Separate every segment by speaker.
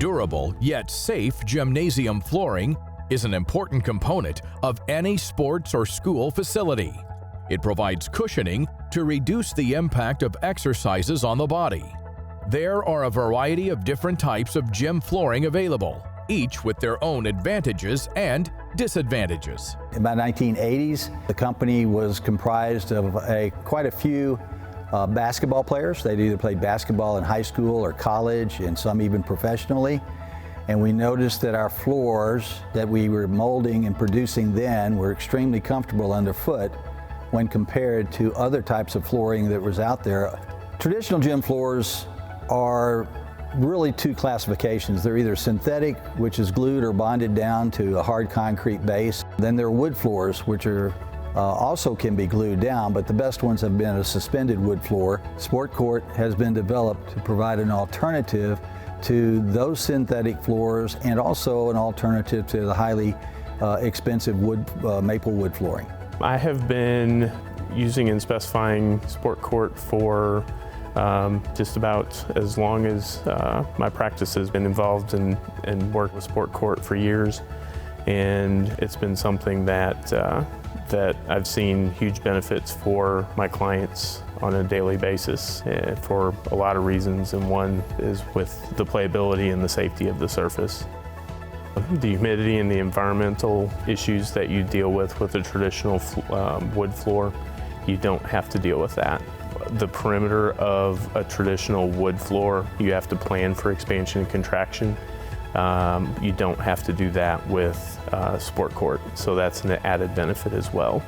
Speaker 1: Durable yet safe gymnasium flooring is an important component of any sports or school facility. It provides cushioning to reduce the impact of exercises on the body. There are a variety of different types of gym flooring available, each with their own advantages and disadvantages.
Speaker 2: In the 1980s, the company was comprised of quite a few basketball players. They'd either played basketball in high school or college, and some even professionally. And we noticed that our floors that we were molding and producing then were extremely comfortable underfoot when compared to other types of flooring that was out there. Traditional gym floors are really two classifications. They're either synthetic, which is glued or bonded down to a hard concrete base. Then there are wood floors, which are also can be glued down, but the best ones have been a suspended wood floor. Sport Court has been developed to provide an alternative to those synthetic floors and also an alternative to the highly expensive maple wood flooring.
Speaker 3: I have been using and specifying Sport Court for just about as long as my practice has been involved in work with Sport Court for years, and it's been something that I've seen huge benefits for my clients on a daily basis for a lot of reasons, and one is with the playability and the safety of the surface. The humidity and the environmental issues that you deal with a traditional wood floor, you don't have to deal with that. The perimeter of a traditional wood floor, you have to plan for expansion and contraction. You don't have to do that with Sport Court, so that's an added benefit as well.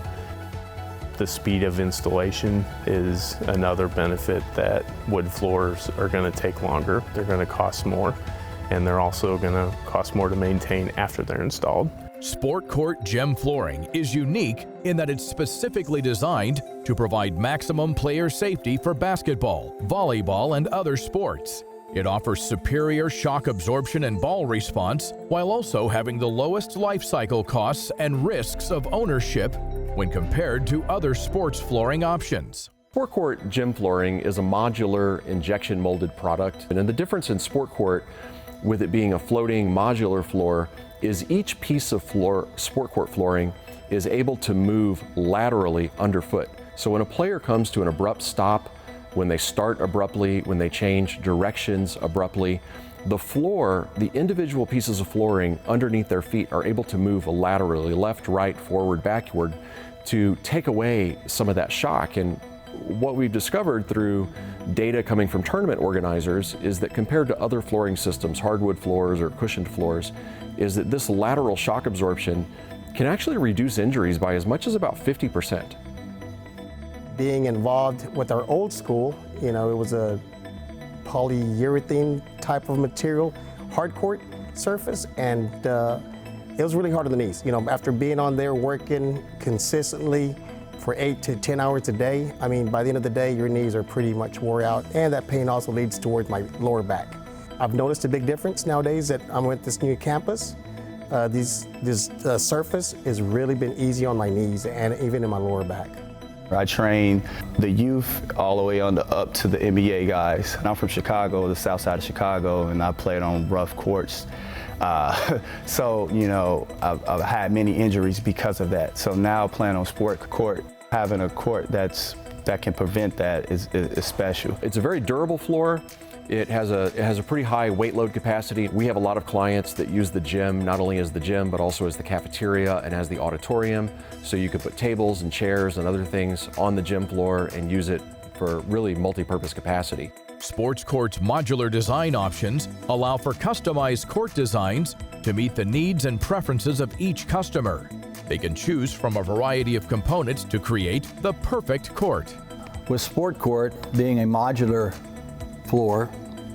Speaker 3: The speed of installation is another benefit that wood floors are going to take longer. They're going to cost more, and they're also going to cost more to maintain after they're installed.
Speaker 1: Sport Court gym flooring is unique in that it's specifically designed to provide maximum player safety for basketball, volleyball, and other sports. It offers superior shock absorption and ball response while also having the lowest life cycle costs and risks of ownership when compared to other sports flooring options.
Speaker 4: Sport Court gym flooring is a modular injection molded product, and the difference in Sport Court with it being a floating modular floor is each piece of Sport Court flooring is able to move laterally underfoot. So when a player comes to an abrupt stop, when they start abruptly, when they change directions abruptly, the floor, the individual pieces of flooring underneath their feet are able to move laterally, left, right, forward, backward, to take away some of that shock. And what we've discovered through data coming from tournament organizers is that compared to other flooring systems, hardwood floors or cushioned floors, is that this lateral shock absorption can actually reduce injuries by as much as about 50%.
Speaker 5: Being involved with our old school, it was a polyurethane type of material, hardcourt surface, and it was really hard on the knees. After being on there working consistently for 8 to 10 hours a day, by the end of the day, your knees are pretty much wore out, and that pain also leads towards my lower back. I've noticed a big difference nowadays that I'm at this new campus. This surface has really been easy on my knees and even in my lower back.
Speaker 6: I train the youth all the way up to the NBA guys. And I'm from Chicago, the south side of Chicago, and I played on rough courts. So, I've had many injuries because of that. So now playing on Sport Court, having a court that can prevent that is special.
Speaker 4: It's a very durable floor. It has a pretty high weight load capacity. We have a lot of clients that use the gym not only as the gym but also as the cafeteria and as the auditorium. So you can put tables and chairs and other things on the gym floor and use it for really multi-purpose capacity.
Speaker 1: Sports Court's modular design options allow for customized court designs to meet the needs and preferences of each customer. They can choose from a variety of components to create the perfect court.
Speaker 2: With Sport Court being a modular floor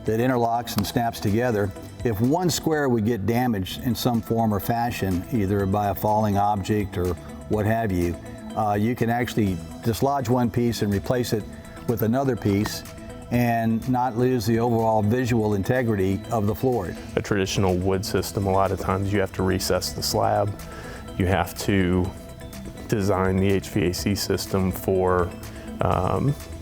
Speaker 2: that interlocks and snaps together, if one square would get damaged in some form or fashion, either by a falling object or what have you, you can actually dislodge one piece and replace it with another piece and not lose the overall visual integrity of the floor.
Speaker 3: A traditional wood system, a lot of times you have to recess the slab. You have to design the HVAC system for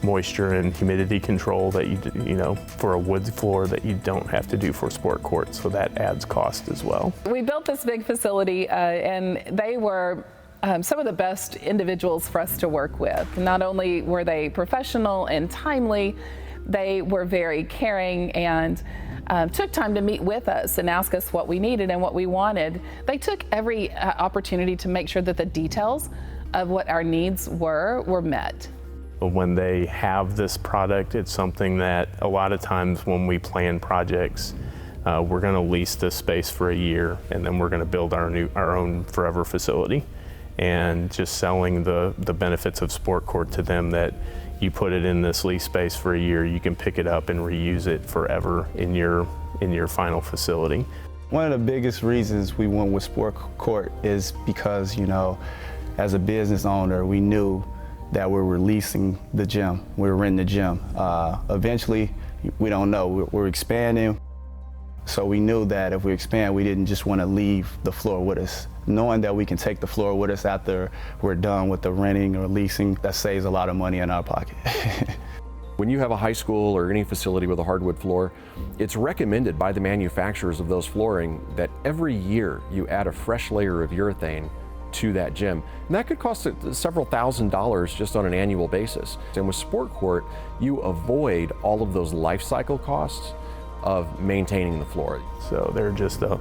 Speaker 3: moisture and humidity control that you know, for a wood floor that you don't have to do for sport court. So that adds cost as well.
Speaker 7: We built this big facility and they were some of the best individuals for us to work with. Not only were they professional and timely, they were very caring and took time to meet with us and ask us what we needed and what we wanted. They took every opportunity to make sure that the details of what our needs were met.
Speaker 3: When they have this product, it's something that a lot of times when we plan projects, we're going to lease this space for a year and then we're going to build our own forever facility. And just selling the benefits of Sport Court to them, that you put it in this lease space for a year, you can pick it up and reuse it forever in your final facility.
Speaker 6: One of the biggest reasons we went with Sport Court is because, you know, as a business owner, we knew that we were leasing the gym, we were renting the gym. Eventually, we don't know, we're expanding. So we knew that if we expand, we didn't just want to leave the floor with us. Knowing that we can take the floor with us after we're done with the renting or leasing, that saves a lot of money in our pocket.
Speaker 4: When you have a high school or any facility with a hardwood floor, it's recommended by the manufacturers of those flooring that every year you add a fresh layer of urethane to that gym. And that could cost several $1,000s just on an annual basis. And with Sport Court, you avoid all of those life cycle costs of maintaining the floor.
Speaker 3: So there are just a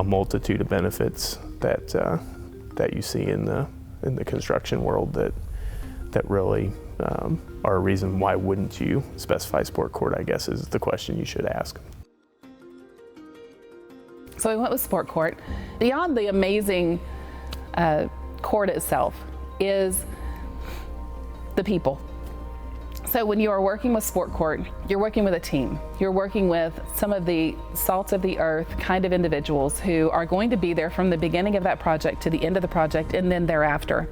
Speaker 3: multitude of benefits that you see in the construction world that really are a reason why wouldn't you specify Sport Court, I guess, is the question you should ask.
Speaker 7: So we went with Sport Court. Beyond the amazing court itself is the people. So when you are working with Sport Court, you're working with a team. You're working with some of the salt of the earth kind of individuals who are going to be there from the beginning of that project to the end of the project and then thereafter.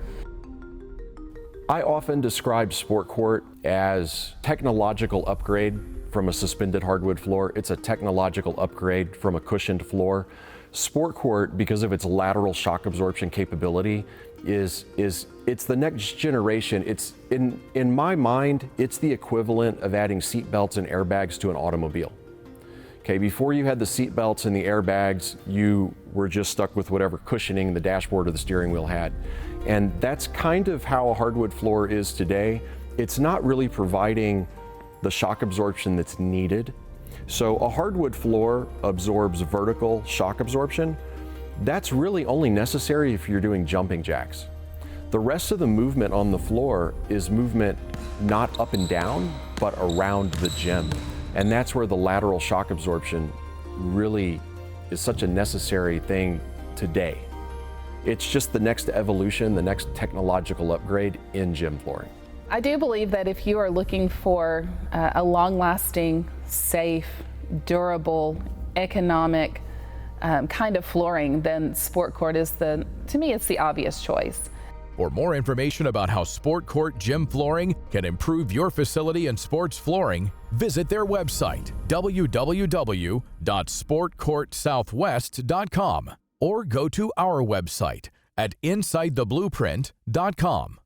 Speaker 4: I often describe Sport Court as technological upgrade from a suspended hardwood floor. It's a technological upgrade from a cushioned floor. Sport Court, because of its lateral shock absorption capability, it's the next generation. It's in my mind, it's the equivalent of adding seat belts and airbags to an automobile. Okay, before you had the seat belts and the airbags, you were just stuck with whatever cushioning the dashboard or the steering wheel had. And that's kind of how a hardwood floor is today. It's not really providing the shock absorption that's needed. So a hardwood floor absorbs vertical shock absorption. That's really only necessary if you're doing jumping jacks. The rest of the movement on the floor is movement not up and down, but around the gym. And that's where the lateral shock absorption really is such a necessary thing today. It's just the next evolution, the next technological upgrade in gym flooring.
Speaker 7: I do believe that if you are looking for a long-lasting, safe, durable, economic kind of flooring, then Sport Court is to me, it's the obvious choice.
Speaker 1: For more information about how Sport Court Gym Flooring can improve your facility and sports flooring, visit their website, www.sportcourtsouthwest.com, or go to our website at InsideTheBlueprint.com.